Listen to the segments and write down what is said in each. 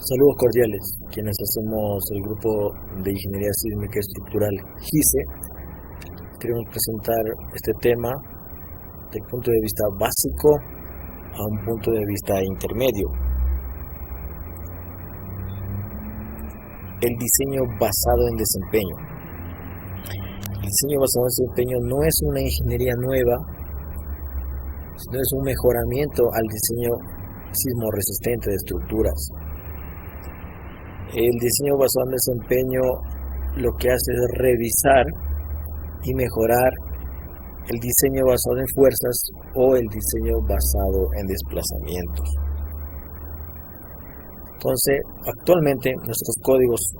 Saludos cordiales, quienes hacemos el grupo de Ingeniería Sísmica Estructural GISE. Queremos presentar este tema desde el punto de vista básico a un punto de vista intermedio. El diseño basado en desempeño. El diseño basado en desempeño no es una ingeniería nueva, sino es un mejoramiento al diseño sismo resistente de estructuras. El diseño basado en desempeño lo que hace es revisar y mejorar el diseño basado en fuerzas o el diseño basado en desplazamientos. Entonces, actualmente nuestros códigos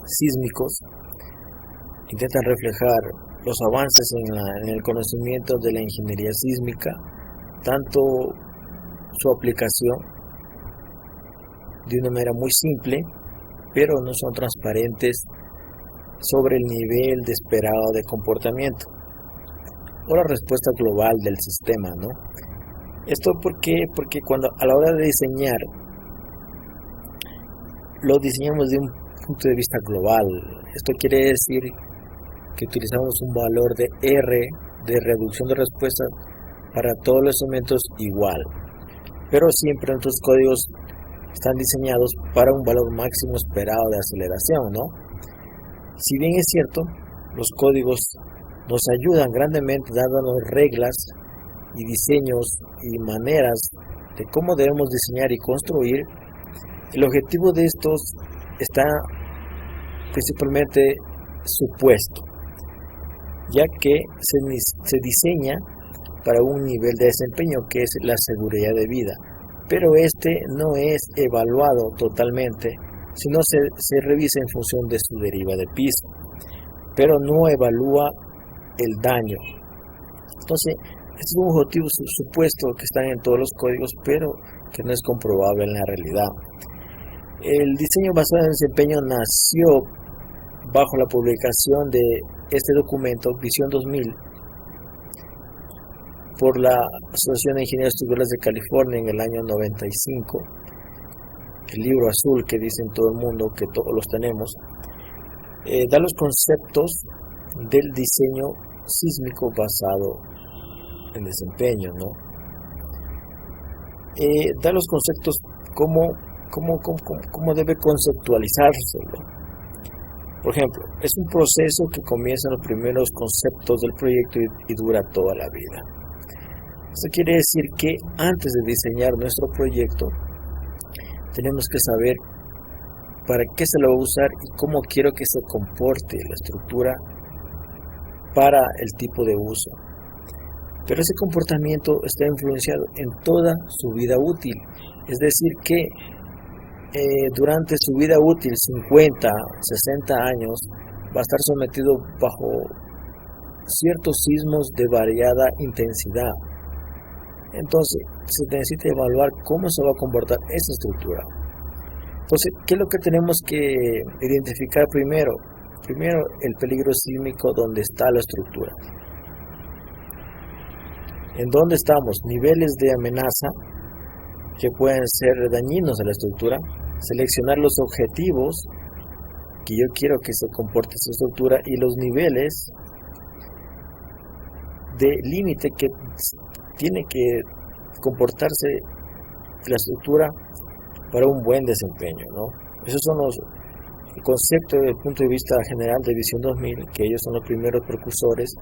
sísmicos intentan reflejar los avances en el conocimiento de la ingeniería sísmica, tanto su aplicación de una manera muy simple, pero no son transparentes sobre el nivel de esperado de comportamiento o la respuesta global del sistema, ¿no? Esto porque cuando a la hora de diseñar lo diseñamos de un punto de vista global. Esto quiere decir que utilizamos un valor de R de reducción de respuesta para todos los elementos igual, pero siempre nuestros códigos están diseñados para un valor máximo esperado de aceleración, ¿no? Si bien es cierto, los códigos nos ayudan grandemente dándonos reglas y diseños y maneras de cómo debemos diseñar y construir, el objetivo de estos está principalmente supuesto, ya que se diseña para un nivel de desempeño que es la seguridad de vida, pero este no es evaluado totalmente, sino se revisa en función de su deriva de piso, pero no evalúa el daño. Entonces, este es un objetivo supuesto que está en todos los códigos, pero que no es comprobable en la realidad. El diseño basado en desempeño nació bajo la publicación de este documento, Visión 2000, por la Asociación de Ingenieros Estructurales de California en el año 95, el libro azul que dicen todo el mundo que todos los tenemos, da los conceptos del diseño sísmico basado en desempeño, ¿no? Da los conceptos cómo debe conceptualizárselo. Por ejemplo, es un proceso que comienza en los primeros conceptos del proyecto y dura toda la vida. Esto quiere decir que antes de diseñar nuestro proyecto, tenemos que saber para qué se lo va a usar y cómo quiero que se comporte la estructura para el tipo de uso. Pero ese comportamiento está influenciado en toda su vida útil. Es decir que durante su vida útil, 50, 60 años, va a estar sometido bajo ciertos sismos de variada intensidad. Entonces, se necesita evaluar cómo se va a comportar esa estructura. Entonces, ¿qué es lo que tenemos que identificar primero? Primero, el peligro sísmico donde está la estructura. ¿En dónde estamos? Niveles de amenaza que pueden ser dañinos a la estructura. Seleccionar los objetivos que yo quiero que se comporte esa estructura y los niveles de límite que tiene que comportarse la estructura para un buen desempeño, ¿no? Esos son los conceptos desde el punto de vista general de Visión 2000, que ellos son los primeros precursores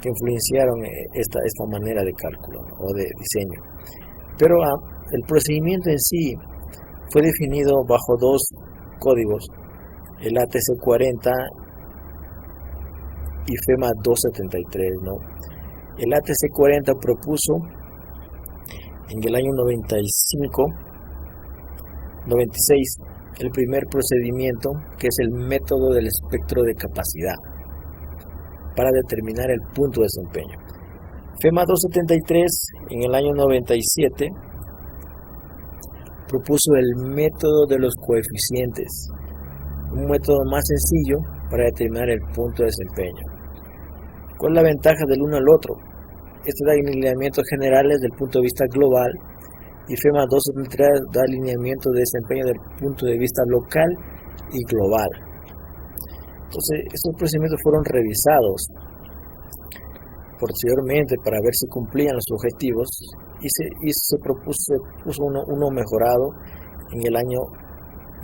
que influenciaron esta manera de cálculo, ¿no? O de diseño. Pero el procedimiento en sí fue definido bajo dos códigos, el ATC 40 y FEMA 273, ¿no? El ATC 40 propuso en el año 96 el primer procedimiento, que es el método del espectro de capacidad para determinar el punto de desempeño. FEMA 273 en el año 97 propuso el método de los coeficientes, un método más sencillo para determinar el punto de desempeño. ¿Cuál es la ventaja del uno al otro? Este da lineamientos generales desde el punto de vista global y FEMA 273 da alineamiento de desempeño desde el punto de vista local y global. Entonces, estos procedimientos fueron revisados posteriormente para ver si cumplían los objetivos y se puso uno mejorado en el año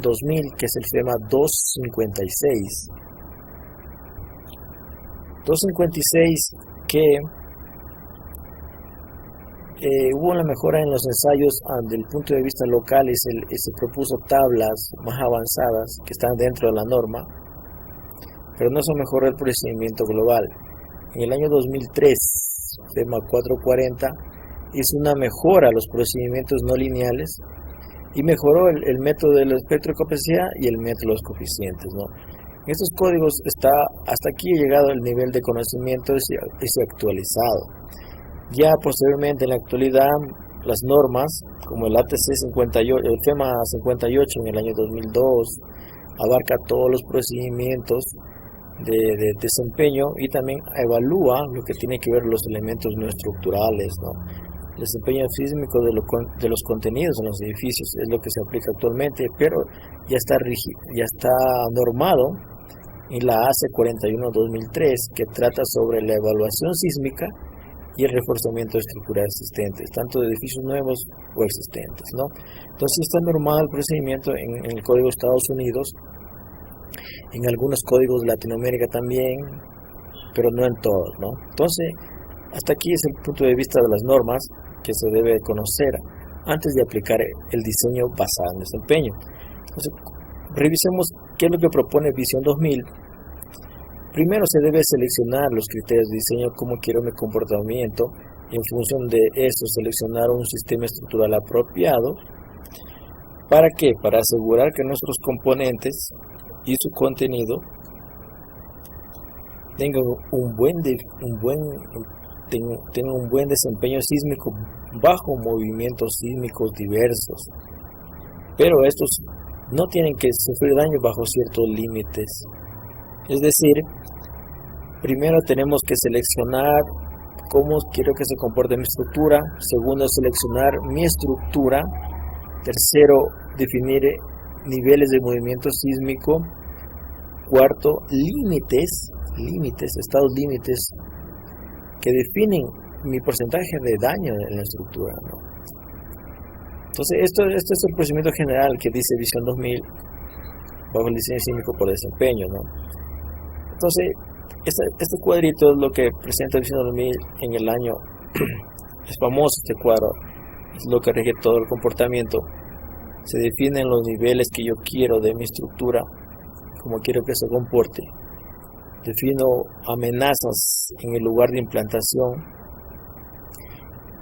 2000, que es el FEMA 256. 256 que hubo una mejora en los ensayos desde el punto de vista local y se propuso tablas más avanzadas que están dentro de la norma, pero no se mejoró el procedimiento global. En el año 2003, FEMA 440 hizo una mejora a los procedimientos no lineales y mejoró el método del espectro de capacidad y el método de los coeficientes, ¿no? En estos códigos hasta aquí ha llegado el nivel de conocimiento es actualizado. Ya posteriormente, en la actualidad, las normas como el ATC 58, el FEMA 58 en el año 2002 abarca todos los procedimientos de desempeño y también evalúa lo que tiene que ver los elementos no estructurales, ¿no? El desempeño sísmico de los contenidos en los edificios es lo que se aplica actualmente, pero ya está normado en la AC 41-2003, que trata sobre la evaluación sísmica y el reforzamiento de estructuras existentes, tanto de edificios nuevos o existentes, ¿no? Entonces está normado el procedimiento en el Código de Estados Unidos, en algunos códigos de Latinoamérica también, pero no en todos, ¿no? Entonces, hasta aquí es el punto de vista de las normas que se debe conocer antes de aplicar el diseño basado en desempeño. Entonces, revisemos qué es lo que propone Visión 2000. Primero se debe seleccionar los criterios de diseño, cómo quiero mi comportamiento, y en función de eso seleccionar un sistema estructural apropiado. ¿Para qué? Para asegurar que nuestros componentes y su contenido tengan un buen desempeño sísmico bajo movimientos sísmicos diversos, pero estos no tienen que sufrir daño bajo ciertos límites. Es decir, primero tenemos que seleccionar cómo quiero que se comporte mi estructura. Segundo, seleccionar mi estructura. Tercero, definir niveles de movimiento sísmico. Cuarto, estados límites que definen mi porcentaje de daño en la estructura, ¿no? Entonces, esto es el procedimiento general que dice Visión 2000 bajo el diseño sísmico por desempeño, ¿no? Entonces, este cuadrito es lo que presenta Visión 2000 en el año. Es famoso este cuadro, es lo que rige todo el comportamiento. Se definen los niveles que yo quiero de mi estructura, cómo quiero que se comporte. Defino amenazas en el lugar de implantación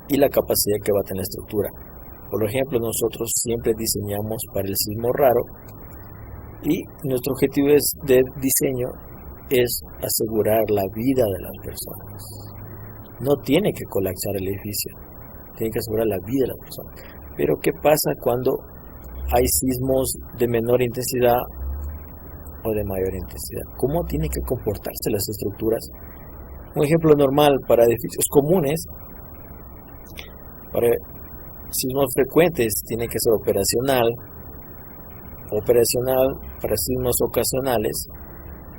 y la capacidad que va a tener la estructura. Por ejemplo, nosotros siempre diseñamos para el sismo raro y nuestro objetivo de diseño es asegurar la vida de las personas. No tiene que colapsar el edificio, tiene que asegurar la vida de las personas. Pero ¿qué pasa cuando hay sismos de menor intensidad o de mayor intensidad? ¿Cómo tienen que comportarse las estructuras? Un ejemplo normal para edificios comunes, para sismos frecuentes tiene que ser operacional para sismos ocasionales,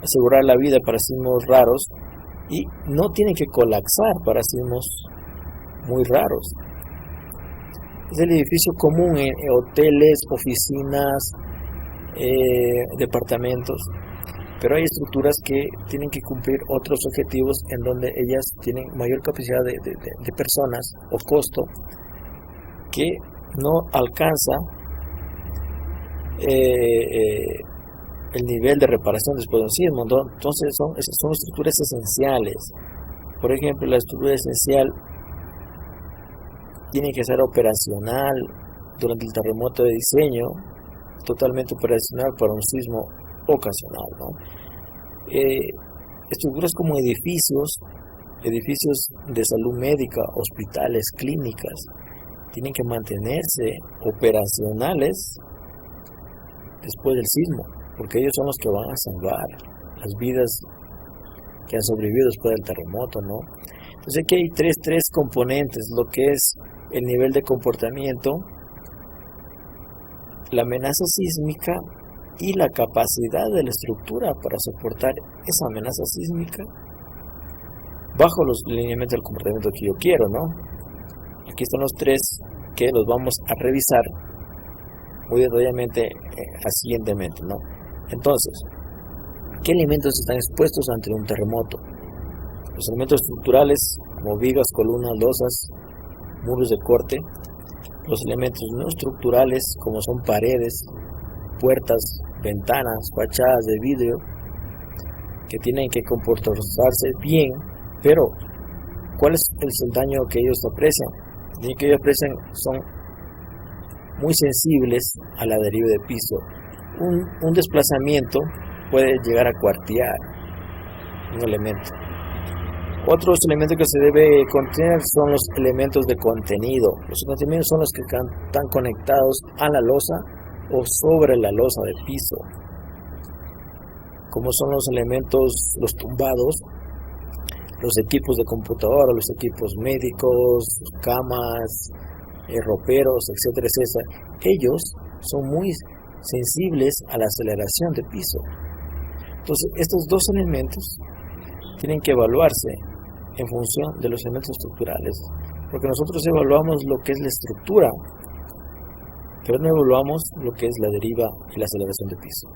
asegurar la vida para sismos raros y no tiene que colapsar para sismos muy raros. Es el edificio común en hoteles, oficinas, departamentos, pero hay estructuras que tienen que cumplir otros objetivos en donde ellas tienen mayor capacidad de personas o costo que no alcanza el nivel de reparación después de un sismo. Entonces son estructuras esenciales. Por ejemplo, la estructura esencial tiene que ser operacional durante el terremoto de diseño, totalmente operacional para un sismo ocasional, ¿no? Estructuras como edificios de salud médica, hospitales, clínicas, tienen que mantenerse operacionales después del sismo, porque ellos son los que van a salvar las vidas que han sobrevivido después del terremoto, ¿no? Entonces aquí hay tres componentes, lo que es el nivel de comportamiento, la amenaza sísmica y la capacidad de la estructura para soportar esa amenaza sísmica bajo los lineamientos del comportamiento que yo quiero, ¿no? Aquí están los tres que los vamos a revisar muy detalladamente siguientemente, ¿no? Entonces, ¿qué elementos están expuestos ante un terremoto? Los elementos estructurales, como vigas, columnas, losas, muros de corte. Los elementos no estructurales, como son paredes, puertas, ventanas, fachadas de vidrio, que tienen que comportarse bien, pero ¿cuál es el daño que ellos aprecian? El daño que ellos aprecian son muy sensibles a la deriva de piso. Un desplazamiento puede llegar a cuartear un elemento. Otros elementos que se debe contener son los elementos de contenido. Los contenidos son los que están conectados a la losa o sobre la losa del piso, como son los elementos, los tumbados, los equipos de computadora, los equipos médicos, camas, roperos, etcétera, etcétera. Ellos son muy sensibles a la aceleración de piso. Entonces, estos dos elementos tienen que evaluarse en función de los elementos estructurales, porque nosotros evaluamos lo que es la estructura, pero no evaluamos lo que es la deriva y la aceleración de piso.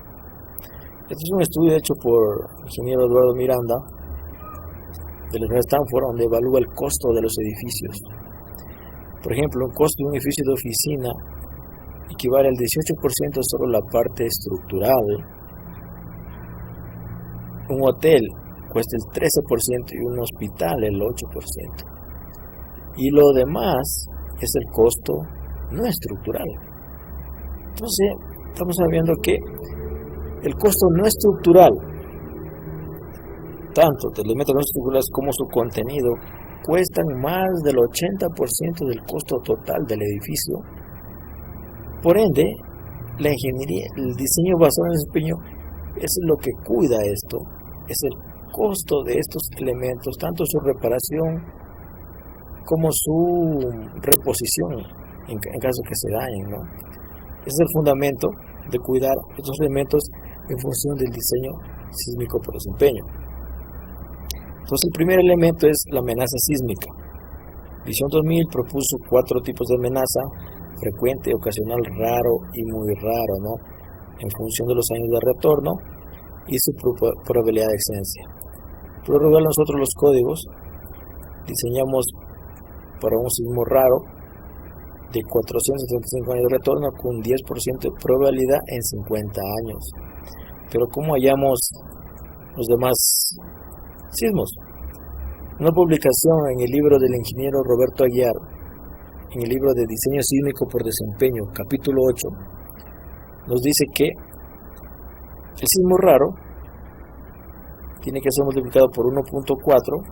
Este es un estudio hecho por el ingeniero Eduardo Miranda de la Universidad de Stanford, donde evalúa el costo de los edificios. Por ejemplo, un costo de un edificio de oficina equivale al 18% solo la parte estructural. Un hotel cuesta el 13% y un hospital el 8%. Y lo demás es el costo no estructural. Entonces, estamos sabiendo que el costo no estructural, tanto de elementos no estructurales como su contenido, cuestan más del 80% del costo total del edificio. Por ende, la ingeniería, el diseño basado en el desempeño es lo que cuida esto, es el costo de estos elementos, tanto su reparación como su reposición en caso que se dañen, ¿no? Ese es el fundamento de cuidar estos elementos en función del diseño sísmico por desempeño. Entonces, el primer elemento es la amenaza sísmica. Visión 2000 propuso 4 tipos de amenaza: frecuente, ocasional, raro y muy raro, ¿no? En función de los años de retorno y su probabilidad de excedencia. Por lo general, nosotros los códigos diseñamos para un sismo raro de 475 años de retorno con 10% de probabilidad en 50 años. Pero ¿cómo hallamos los demás sismos? Una publicación en el libro del ingeniero Roberto Aguiar, en el libro de Diseño Sísmico por Desempeño, capítulo 8, nos dice que el sismo raro tiene que ser multiplicado por 1.4,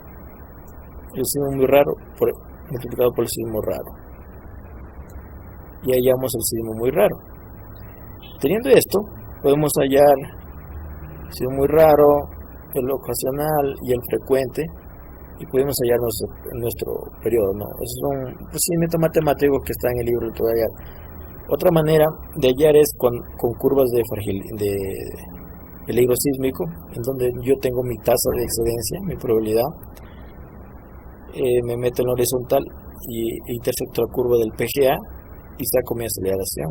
el sismo muy raro multiplicado por el sismo raro. Y hallamos el sismo muy raro. Teniendo esto, podemos hallar el sismo muy raro, el ocasional y el frecuente, y podemos hallar nuestro periodo, ¿no? Es un procedimiento matemático que está en el libro de hallar. Otra manera de hallar es con curvas de peligro sísmico, en donde yo tengo mi tasa de excedencia, mi probabilidad, me meto en la horizontal y intersecto la curva del PGA y saco mi aceleración.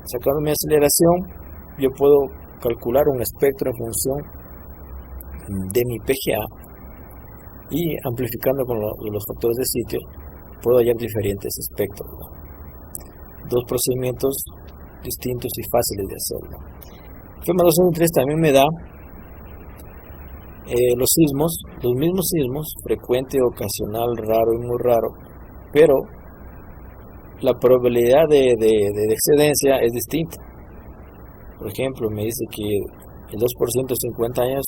Sacando mi aceleración, yo puedo calcular un espectro en función de mi PGA, y amplificando con los factores de sitio puedo hallar diferentes espectros, ¿no? Dos procedimientos distintos y fáciles de hacerlo. FEMA 2003 también me da los sismos, los mismos sismos, frecuente, ocasional, raro y muy raro, pero la probabilidad de excedencia es distinta. Por ejemplo, me dice que el 2% de 50 años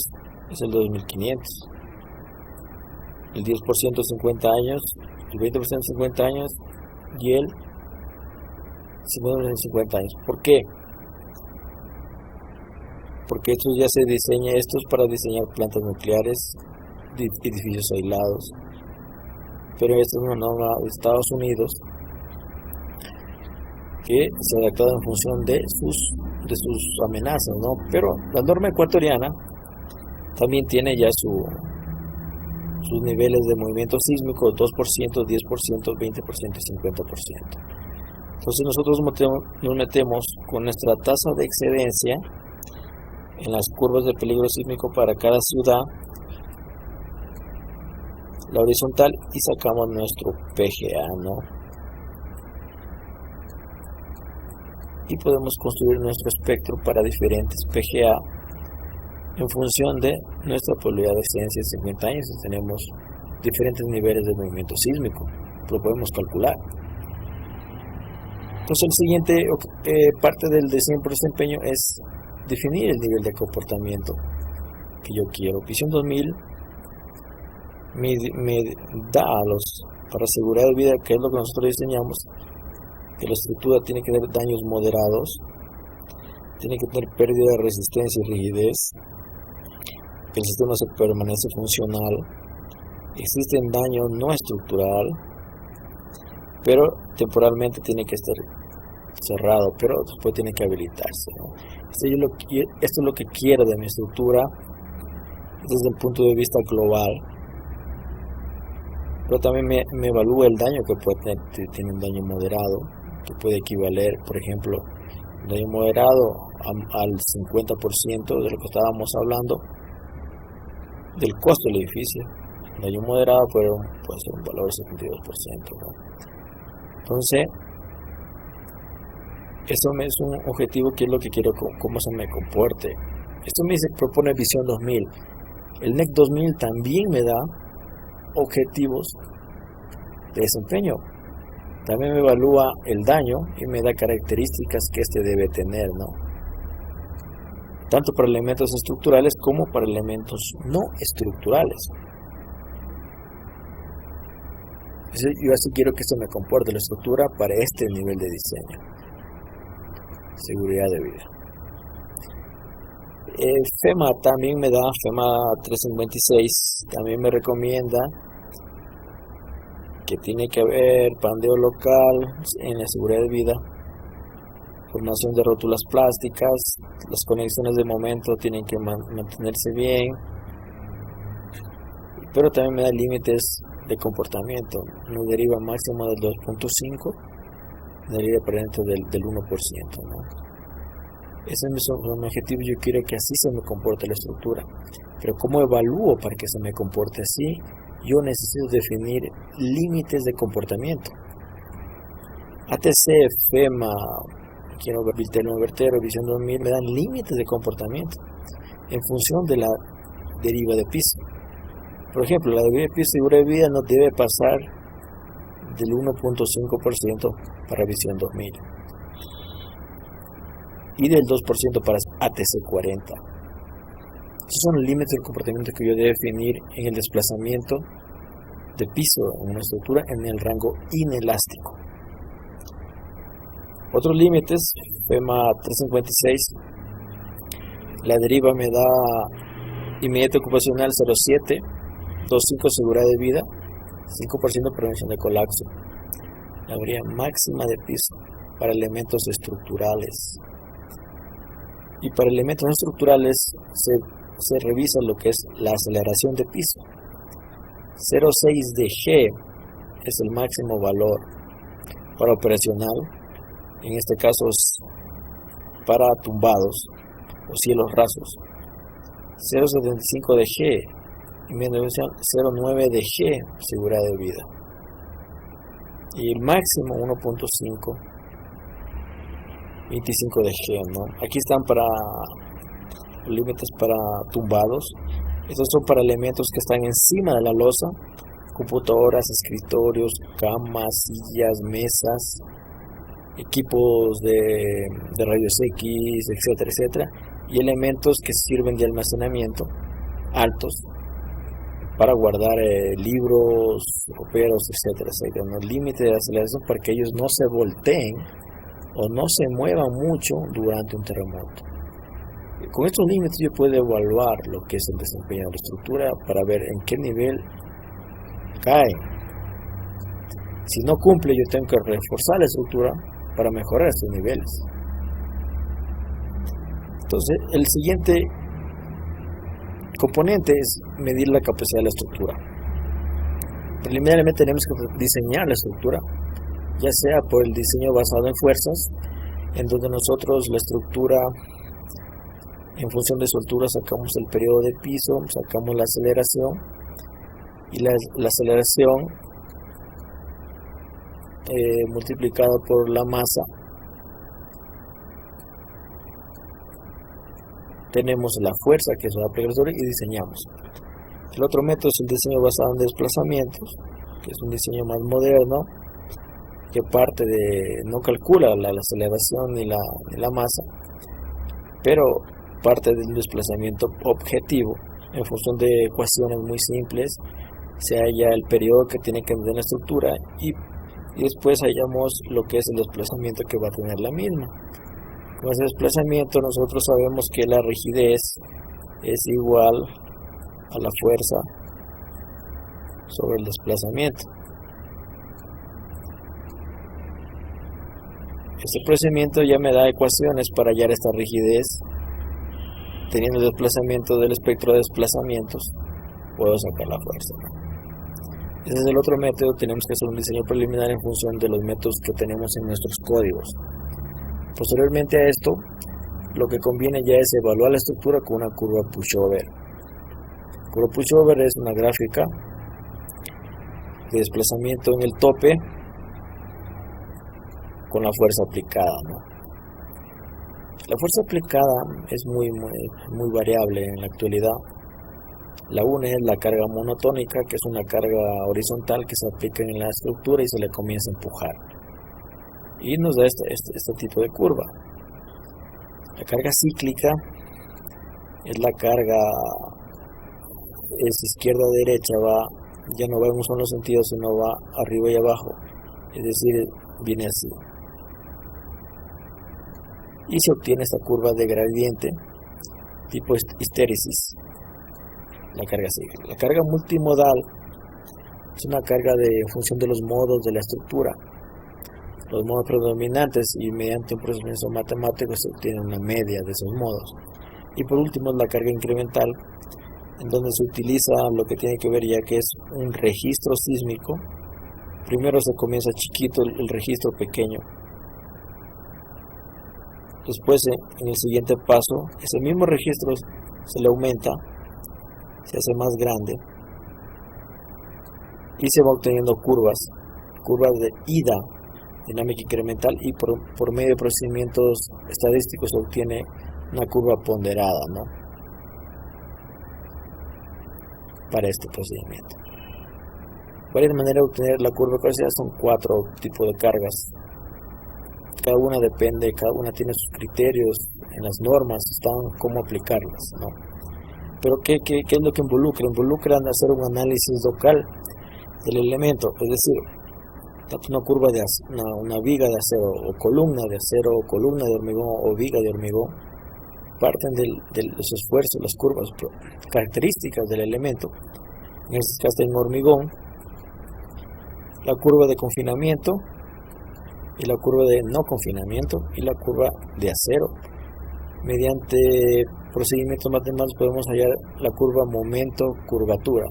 es el 2500, el 10% de 50 años, el 20% de 50 años y el 50% de 50 años. ¿Por qué? Porque esto ya se diseña, esto es para diseñar plantas nucleares, edificios aislados, pero esta es una norma de Estados Unidos que se ha adaptado en función de sus amenazas, ¿no? Pero la norma ecuatoriana también tiene ya sus niveles de movimiento sísmico, 2%, 10%, 20% y 50%. Entonces nosotros nos metemos con nuestra tasa de excedencia en las curvas de peligro sísmico para cada ciudad, la horizontal, y sacamos nuestro PGA, ¿no? Y podemos construir nuestro espectro para diferentes PGA en función de nuestra probabilidad de excedencia de 50 años. Tenemos diferentes niveles de movimiento sísmico, lo podemos calcular. Entonces el siguiente parte del diseño por desempeño es definir el nivel de comportamiento que yo quiero. Visión 2000 me da para seguridad de vida, que es lo que nosotros diseñamos, que la estructura tiene que tener daños moderados, tiene que tener pérdida de resistencia y rigidez, que el sistema se permanece funcional, existe un daño no estructural, pero temporalmente tiene que estar cerrado, pero después tiene que habilitarse, ¿no? Esto es lo que quiero de mi estructura desde el punto de vista global, pero también me evalúa el daño que puede tener. Tiene un daño moderado, que puede equivaler, por ejemplo, un daño moderado al 50% de lo que estábamos hablando del costo del edificio. Un daño moderado puede ser un valor de 72%, ¿no? Entonces, eso es un objetivo que es lo que quiero, cómo se me comporte. Esto me propone Visión 2000. El NEC 2000 también me da objetivos de desempeño. También me evalúa el daño y me da características que este debe tener, ¿no? Tanto para elementos estructurales como para elementos no estructurales. Yo así quiero que esto me comporte la estructura para este nivel de diseño. Seguridad de vida. FEMA también me da, FEMA 356 también me recomienda que tiene que haber pandeo local en la seguridad de vida, formación de rótulas plásticas, las conexiones de momento tienen que mantenerse bien, pero también me da límites de comportamiento, una deriva máxima del 2.5, una deriva permanente del 1%, ¿no? Ese es mi objetivo. Yo quiero que así se me comporte la estructura, pero ¿cómo evalúo para que se me comporte así? Yo necesito definir límites de comportamiento. ATC, FEMA, quiero ver vertero, Visión 2000 me dan límites de comportamiento en función de la deriva de piso. Por ejemplo, la deriva de piso de seguridad de vida no debe pasar del 1.5% para Visión 2000 y del 2% para ATC 40. Esos son los límites de comportamiento que yo debo definir en el desplazamiento de piso en una estructura en el rango inelástico. Otros límites, FEMA 356, la deriva me da inmediato ocupacional 0.7, 2.5 seguridad de vida, 5% prevención de colapso. La deriva máxima de piso para elementos estructurales. Y para elementos no estructurales se revisa lo que es la aceleración de piso. 0.6 de G es el máximo valor para operacional, en este caso es para tumbados o cielos rasos. 0.75 de G y menos 0.9 de G seguridad de vida. Y el máximo 1.5, 25 de G, ¿no? Aquí están para límites para tumbados. Estos son para elementos que están encima de la losa, computadoras, escritorios, camas, sillas, mesas, equipos de rayos X, etcétera, etcétera, y elementos que sirven de almacenamiento altos para guardar libros, roperos, etcétera, etcétera. Los límites de aceleración para que ellos no se volteen o no se muevan mucho durante un terremoto. Con estos límites yo puedo evaluar lo que es el desempeño de la estructura para ver en qué nivel cae Si no cumple, yo tengo que reforzar la estructura para mejorar estos niveles. Entonces, el siguiente componente es medir la capacidad de la estructura. Preliminarmente tenemos que diseñar la estructura, ya sea por el diseño basado en fuerzas, en donde nosotros la estructura, en función de su altura, sacamos el periodo de piso, sacamos la aceleración, y la aceleración multiplicada por la masa, tenemos la fuerza que se va a aplicar sobre y diseñamos. El otro método es el diseño basado en desplazamientos, que es un diseño más moderno, que parte de, no calcula la aceleración ni la masa, pero parte del desplazamiento objetivo en función de ecuaciones muy simples. Se halla el periodo que tiene que tener la estructura y después hallamos lo que es el desplazamiento que va a tener la misma. Con ese desplazamiento nosotros sabemos que la rigidez es igual a la fuerza sobre el desplazamiento. Este procedimiento ya me da ecuaciones para hallar esta rigidez. Teniendo el desplazamiento del espectro de desplazamientos, puedo sacar la fuerza. Ese es el otro método. Tenemos que hacer un diseño preliminar en función de los métodos que tenemos en nuestros códigos. Posteriormente a esto, lo que conviene ya es evaluar la estructura con una curva pushover. Curva pushover es una gráfica de desplazamiento en el tope con la fuerza aplicada, ¿no? La fuerza aplicada es muy variable en la actualidad. La una es la carga monotónica, que es una carga horizontal que se aplica en la estructura y se le comienza a empujar. Y nos da este tipo de curva. La carga cíclica es la carga izquierda-derecha, ya no va en un solo sentido, sino va arriba y abajo. Es decir, viene así. Y se obtiene esta curva de gradiente tipo histéresis, la carga cíclica. La carga multimodal es una carga en función de los modos de la estructura, los modos predominantes, y mediante un procedimiento matemático se obtiene una media de esos modos. Y por último, la carga incremental, en donde se utiliza lo que tiene que ver ya que es un registro sísmico. Primero se comienza chiquito el registro pequeño. Después, en el siguiente paso, ese mismo registro se le aumenta, se hace más grande y se va obteniendo curvas de ida, dinámica incremental, y por medio de procedimientos estadísticos se obtiene una curva ponderada, ¿no? Para este procedimiento. Varias maneras de obtener la curva de capacidad, son 4 tipos de cargas. Cada una depende, cada una tiene sus criterios, en las normas están cómo aplicarlas, ¿no? Pero ¿qué es lo que involucra? Involucran hacer un análisis local del elemento, es decir, una curva de una viga de acero, o columna de acero, o columna de hormigón, o viga de hormigón, parten de los esfuerzos, las curvas, características del elemento. En este caso en hormigón, la curva de confinamiento, y la curva de no confinamiento, y la curva de acero. Mediante procedimientos matemáticos podemos hallar la curva momento-curvatura.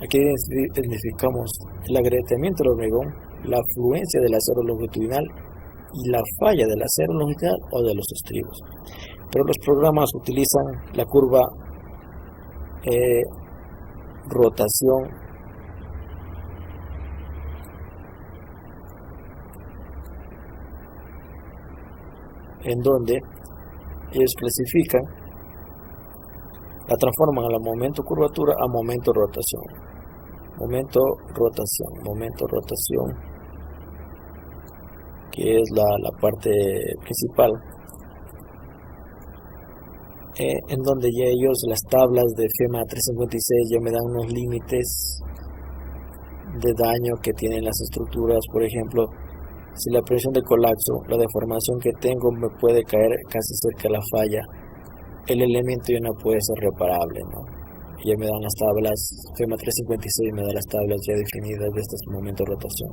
Aquí identificamos el agrietamiento del hormigón, la fluencia del acero longitudinal y la falla del acero longitudinal o de los estribos. Pero los programas utilizan la curva rotación en donde ellos clasifican, la transforman a la momento curvatura a momento rotación, que es la parte principal, en donde ya ellos, las tablas de FEMA 356 ya me dan unos límites de daño que tienen las estructuras. Por ejemplo, si la presión de colapso, la deformación que tengo me puede caer casi cerca de la falla, el elemento ya no puede ser reparable, ¿no? ya me dan las tablas, FEMA 356 me da las tablas ya definidas de este momento de rotación.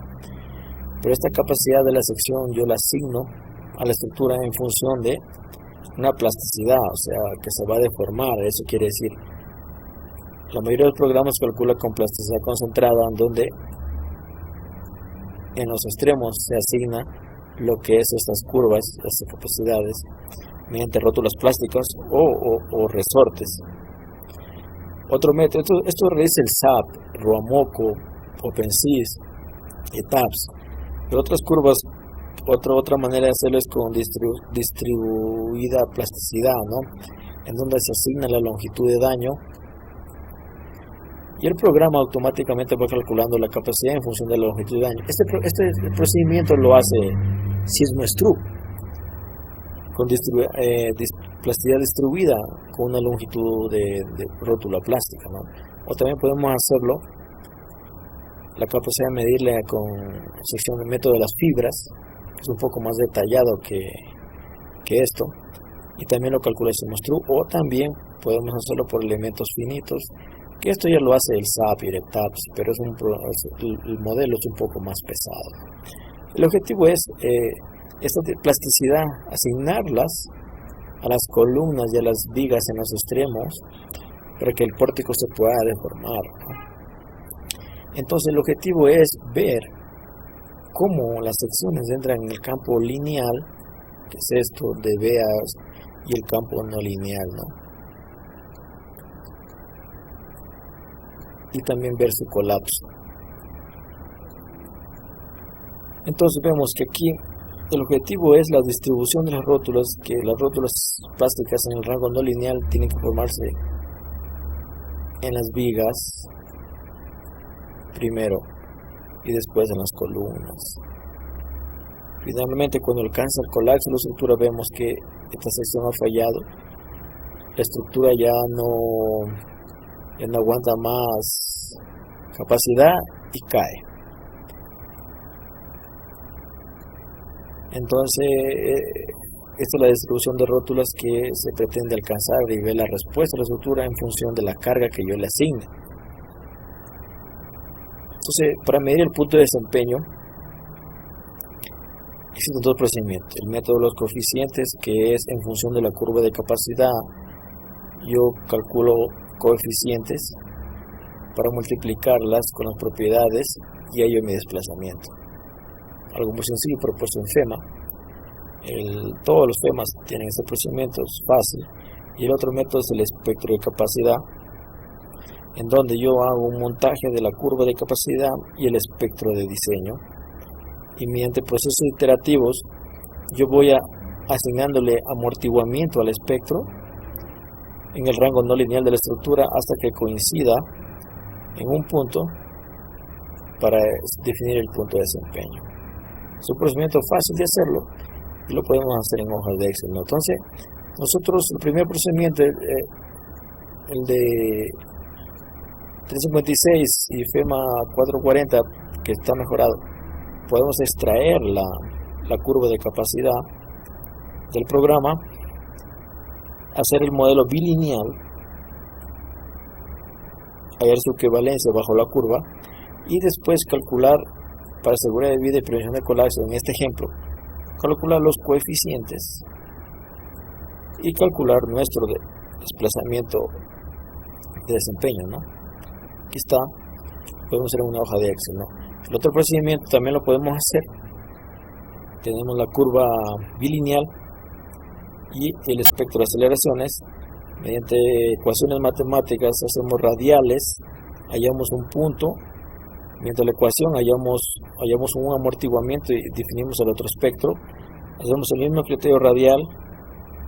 Pero esta capacidad de la sección yo la asigno a la estructura en función de una plasticidad, o sea, que se va a deformar. Eso quiere decir, la mayoría de los programas calcula con plasticidad concentrada, en donde en los extremos se asigna lo que es estas curvas, estas capacidades, mediante rótulas plásticas o resortes. Otro método, esto realiza el SAP, Ruamoco, OpenSys y TAPS. Pero otras curvas, otra manera de hacerlo es con distribuida plasticidad, ¿no? En donde se asigna la longitud de daño y el programa automáticamente va calculando la capacidad en función de la longitud de daño. Este procedimiento lo hace Sysmo-Strup con plasticidad distribuida con una longitud de rótula plástica, ¿no? O también podemos hacerlo, la capacidad de medirle con sección de método de las fibras, que es un poco más detallado que esto, y también lo calcula Sysmo-Strup, o también podemos hacerlo por elementos finitos, que esto ya lo hace el SAP y el TAPS, pero el modelo es un poco más pesado. El objetivo es esta plasticidad, asignarlas a las columnas y a las vigas en los extremos para que el pórtico se pueda deformar, ¿no? Entonces el objetivo es ver cómo las secciones entran en el campo lineal, que es esto de veas, y el campo no lineal, ¿no? Y también ver su colapso. Entonces vemos que aquí el objetivo es la distribución de las rótulas, que las rótulas plásticas en el rango no lineal tienen que formarse en las vigas primero y después en las columnas. Finalmente, cuando alcanza el colapso de la estructura, vemos que esta sección ha fallado, la estructura ya no aguanta más capacidad y cae. Entonces, esta es la distribución de rótulas que se pretende alcanzar y ver la respuesta de la estructura en función de la carga que yo le asigne. Entonces, para medir el punto de desempeño, existen dos procedimientos. El método de los coeficientes, que es en función de la curva de capacidad, yo calculo coeficientes para multiplicarlas con las propiedades y hallo mi desplazamiento. Algo muy sencillo propuesto en FEMA. Todos los FEMAs tienen este procedimiento, es fácil. Y el otro método es el espectro de capacidad, en donde yo hago un montaje de la curva de capacidad y el espectro de diseño. Y mediante procesos iterativos, yo voy asignándole amortiguamiento al espectro en el rango no lineal de la estructura hasta que coincida en un punto para definir el punto de desempeño. Es un procedimiento fácil de hacerlo y lo podemos hacer en hojas de Excel, ¿no? Entonces, nosotros el primer procedimiento, el de 356 y FEMA 440, que está mejorado, podemos extraer la curva de capacidad del programa, hacer el modelo bilineal, hallar su equivalencia bajo la curva y después calcular, para seguridad de vida y prevención de colapso, en este ejemplo, calcular los coeficientes y calcular nuestro desplazamiento de desempeño, ¿no? Aquí está, podemos hacer una hoja de Excel, ¿no? El otro procedimiento también lo podemos hacer. Tenemos la curva bilineal y el espectro de aceleraciones. Mediante ecuaciones matemáticas hacemos radiales, hallamos un punto. Mediante la ecuación hallamos un amortiguamiento y definimos el otro espectro. Hacemos el mismo criterio radial,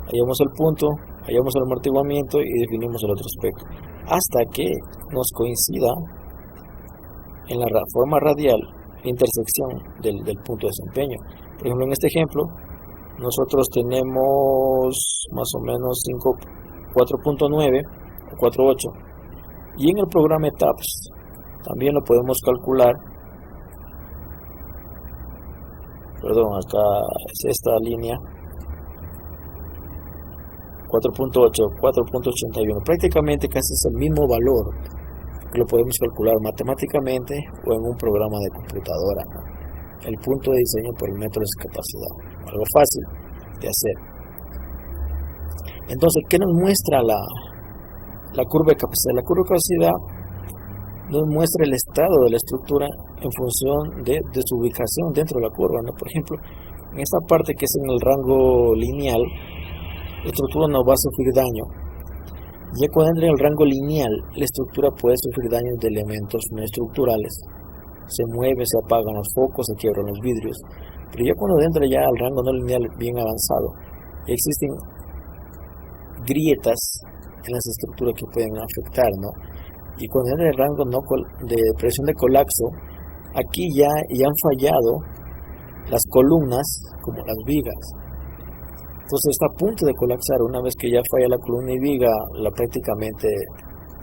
hallamos el punto, hallamos el amortiguamiento y definimos el otro espectro, hasta que nos coincida en la forma radial la intersección del punto de desempeño. Por ejemplo, en este ejemplo, nosotros tenemos más o menos 4.9 o 4.8, y en el programa TAPS también lo podemos calcular. Perdón, acá es esta línea. 4.8, 4.81, prácticamente casi es el mismo valor que lo podemos calcular matemáticamente o en un programa de computadora, ¿no? El punto de diseño por el método de discapacidad, algo fácil de hacer. Entonces, ¿qué nos muestra la curva de capacidad? La curva de capacidad nos muestra el estado de la estructura en función de su ubicación dentro de la curva, ¿no? Por ejemplo, en esta parte que es en el rango lineal, la estructura no va a sufrir daño. Ya cuando entra en el rango lineal, la estructura puede sufrir daños de elementos no estructurales. Se mueve, se apagan los focos, se quiebran los vidrios. Pero ya cuando entra ya al rango no lineal bien avanzado, existen grietas en las estructuras que pueden afectar, ¿no? Y cuando entra el rango de presión de colapso, aquí ya han fallado las columnas como las vigas. Entonces está a punto de colapsar. Una vez que ya falla la columna y viga, prácticamente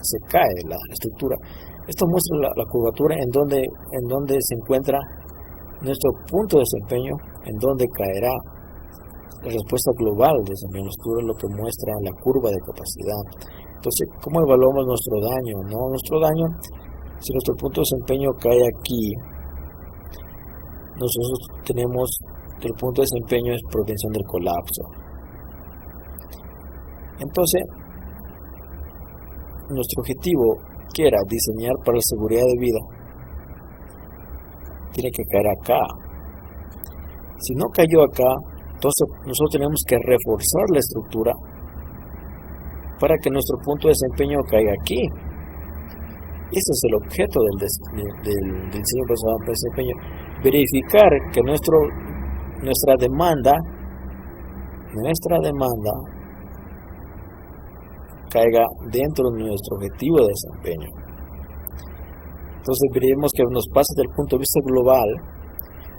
se cae la estructura. Esto muestra la curvatura en donde se encuentra nuestro punto de desempeño, en donde caerá la respuesta global de desempeño. Esto es lo que muestra la curva de capacidad. Entonces, ¿cómo evaluamos nuestro daño? ¿No? Nuestro daño, si nuestro punto de desempeño cae aquí, nosotros tenemos que el punto de desempeño es propensión del colapso. Entonces, nuestro objetivo, que era diseñar para la seguridad de vida, tiene que caer acá. Si no cayó acá, entonces nosotros tenemos que reforzar la estructura para que nuestro punto de desempeño caiga aquí. Ese es el objeto del diseño basado en desempeño. Verificar que nuestra demanda caiga dentro de nuestro objetivo de desempeño. Entonces veremos que nos pasa del punto de vista global,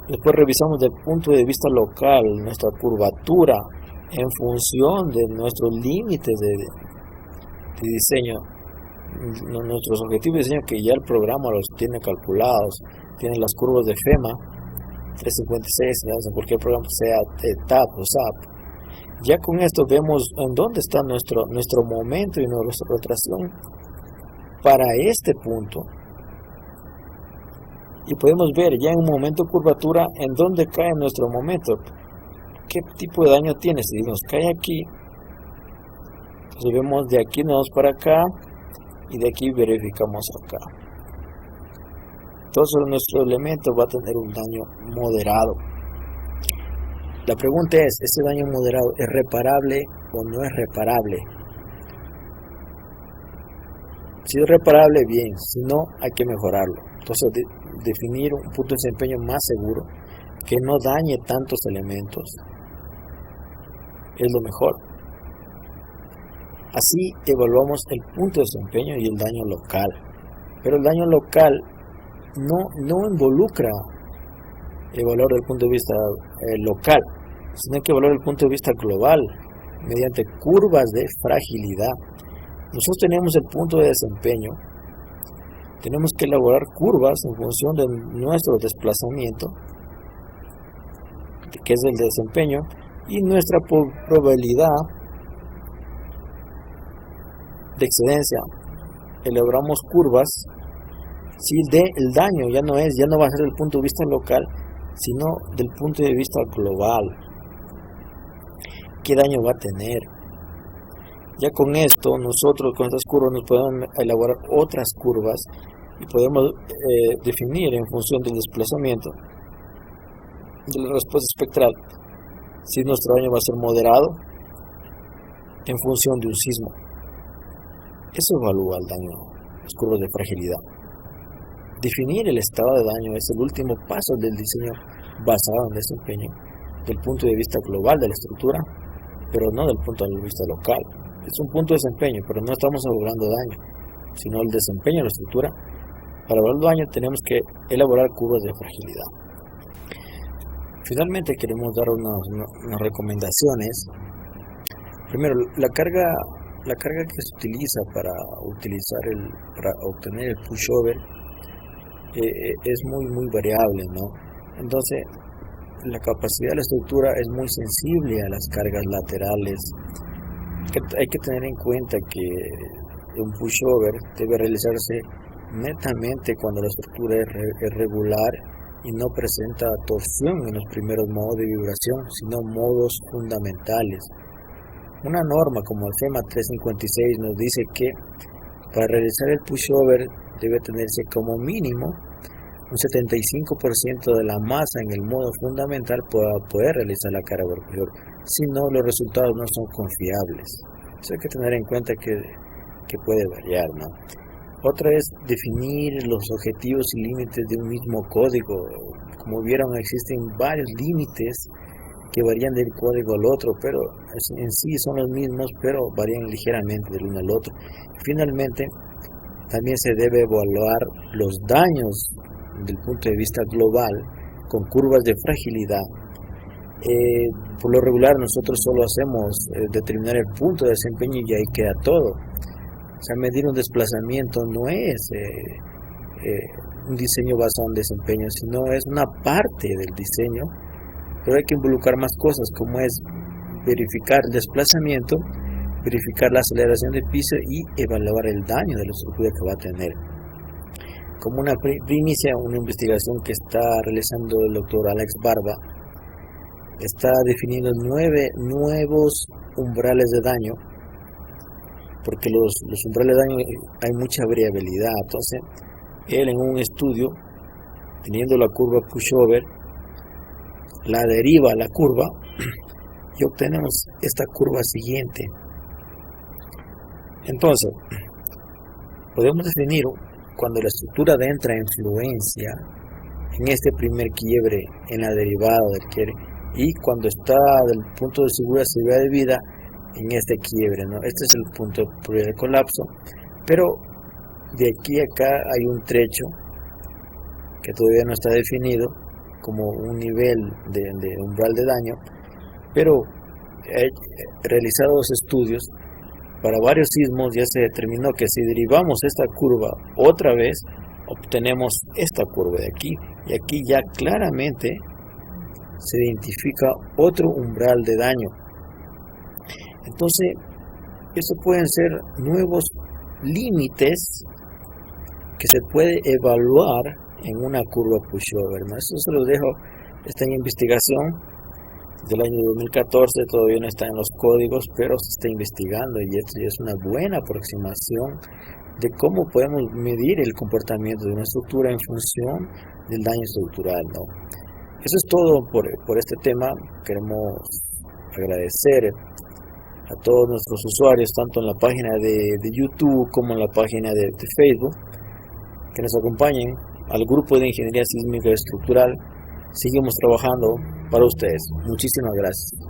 después revisamos del punto de vista local nuestra curvatura en función de nuestros límites de diseño, nuestros objetivos de diseño que ya el programa los tiene calculados, tiene las curvas de FEMA 356, en cualquier programa, sea TAP o SAP. Ya con esto vemos en dónde está nuestro momento y nuestra rotación para este punto. Y podemos ver ya en un momento de curvatura en dónde cae nuestro momento. ¿Qué tipo de daño tiene? Si nos cae aquí, entonces vemos de aquí nos vamos para acá y de aquí verificamos acá. Entonces nuestro elemento va a tener un daño moderado. La pregunta es, ¿ese daño moderado es reparable o no es reparable? Si es reparable, bien. Si no, hay que mejorarlo. Entonces, definir un punto de desempeño más seguro, que no dañe tantos elementos, es lo mejor. Así evaluamos el punto de desempeño y el daño local. Pero el daño local no involucra evaluar desde el punto de vista local, sino que evaluar desde el punto de vista global, mediante curvas de fragilidad. Nosotros tenemos el punto de desempeño, tenemos que elaborar curvas en función de nuestro desplazamiento, que es el desempeño, y nuestra probabilidad de excedencia. Elaboramos curvas si el daño ya no va a ser del punto de vista local, sino del punto de vista global. ¿Qué daño va a tener? Ya con esto, nosotros con estas curvas nos podemos elaborar otras curvas y podemos definir en función del desplazamiento de la respuesta espectral si nuestro daño va a ser moderado en función de un sismo. Eso evalúa el daño, las curvas de fragilidad. Definir el estado de daño es el último paso del diseño basado en desempeño, del punto de vista global de la estructura, pero no del punto de vista local. Es un punto de desempeño, pero no estamos evaluando daño, sino el desempeño de la estructura. Para evaluar daño tenemos que elaborar curvas de fragilidad. Finalmente queremos dar unas recomendaciones. Primero, la carga que se utiliza para obtener el pushover es muy variable, ¿no? Entonces, la capacidad de la estructura es muy sensible a las cargas laterales hay que tener en cuenta que un pushover debe realizarse netamente cuando la estructura es regular y no presenta torsión en los primeros modos de vibración, sino modos fundamentales. Una norma como el FEMA 356 nos dice que para realizar el pushover debe tenerse como mínimo un 75% de la masa en el modo fundamental para poder realizar la carga posterior. Si no, los resultados no son confiables. Eso hay que tener en cuenta que puede variar, ¿no? Otra es definir los objetivos y límites de un mismo código. Como vieron, existen varios límites que varían del código al otro, pero en sí son los mismos, pero varían ligeramente del uno al otro. Finalmente, también se debe evaluar los daños desde el punto de vista global con curvas de fragilidad. Por lo regular nosotros solo hacemos determinar el punto de desempeño y ahí queda todo. O sea, medir un desplazamiento no es un diseño basado en desempeño, sino es una parte del diseño, pero hay que involucrar más cosas, como es verificar el desplazamiento, verificar la aceleración del piso y evaluar el daño de la estructura que va a tener. Como una primicia, una investigación que está realizando el doctor Alex Barba está definiendo 9 nuevos umbrales de daño, porque los umbrales de daño hay mucha variabilidad. Entonces, él en un estudio, teniendo la curva pushover, la deriva a la curva y obtenemos esta curva siguiente. Entonces, podemos definir cuando la estructura entra en influencia en este primer quiebre en la derivada del quiebre y cuando está del punto de seguridad de vida en este quiebre, ¿no? Este es el punto de colapso, pero de aquí a acá hay un trecho que todavía no está definido como un nivel de umbral de daño, pero he realizado los estudios para varios sismos. Ya se determinó que si derivamos esta curva otra vez, obtenemos esta curva de aquí, y aquí ya claramente se identifica otro umbral de daño. Entonces, estos pueden ser nuevos límites que se puede evaluar en una curva pushover, ¿no? Eso se lo dejo, está en investigación del año 2014, todavía no está en los códigos, pero se está investigando y esto ya es una buena aproximación de cómo podemos medir el comportamiento de una estructura en función del daño estructural, ¿no? Eso es todo por este tema. Queremos agradecer a todos nuestros usuarios, tanto en la página de YouTube como en la página de Facebook, que nos acompañen al grupo de Ingeniería Sísmica Estructural. Seguimos trabajando para ustedes. Muchísimas gracias.